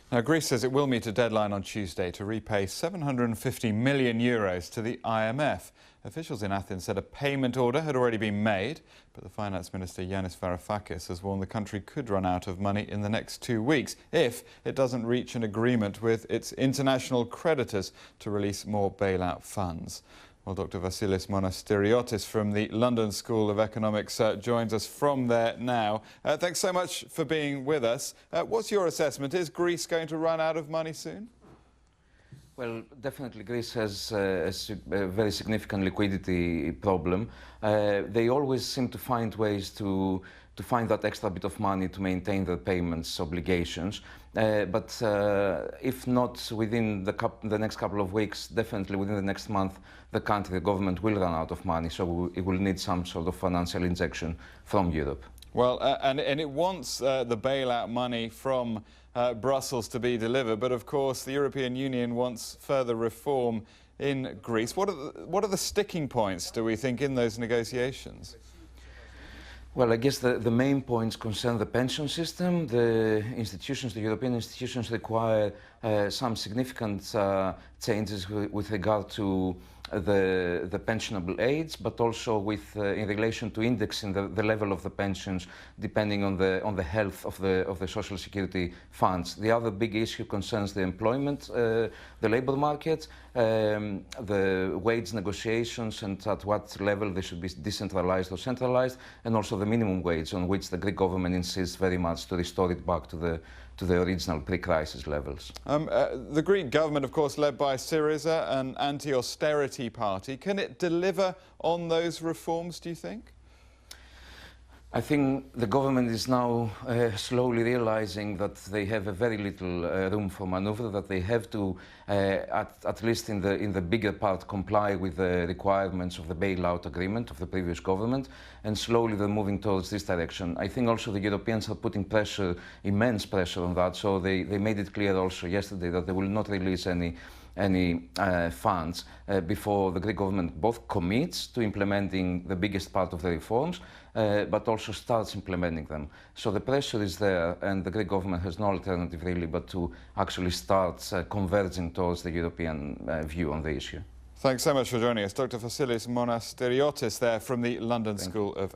Now, Greece says it will meet a deadline on Tuesday to repay €750 million to the IMF. Officials in Athens said a payment order had already been made, but the Finance Minister Yannis Varoufakis has warned the country could run out of money in the next 2 weeks if it doesn't reach an agreement with its international creditors to release more bailout funds. Well, Dr. Vassilis Monastiriotis from the London School of Economics joins us from there now. Thanks so much for being with us. What's your assessment? Is Greece going to run out of money soon? Well, definitely Greece has a very significant liquidity problem. They always seem to find ways to find that extra bit of money to maintain their payments obligations. But if not within the next couple of weeks, definitely within the next month, the government will run out of money. So it will need some sort of financial injection from Europe. Well, and it wants the bailout money from Brussels to be delivered, but of course the European Union wants further reform in Greece. What are the sticking points, do we think, in those negotiations? Well, I guess the main points concern the pension system. The European institutions require some significant changes with regard to the pensionable age, but also in relation to indexing the level of the pensions depending on the health of the social security funds. The other big issue concerns the employment, the labour market, the wage negotiations and at what level they should be decentralised or centralised, and also the minimum wage on which the Greek government insists very much to restore it back to the original pre-crisis levels. The Greek government, of course, led by Syriza, an anti-austerity party. Can it deliver on those reforms, do you think? I think the government is now slowly realizing that they have a very little room for maneuver, that they have to, at least in the bigger part, comply with the requirements of the bailout agreement of the previous government, and slowly they're moving towards this direction. I think also the Europeans are putting pressure, immense pressure on that, so they made it clear also yesterday that they will not release any funds before the Greek government both commits to implementing the biggest part of the reforms, but also starts implementing them. So the pressure is there, and the Greek government has no alternative really but to actually start converging towards the European view on the issue. Thanks so much for joining us. Dr. Vassilis Monastiriotis there from the London School of Economics.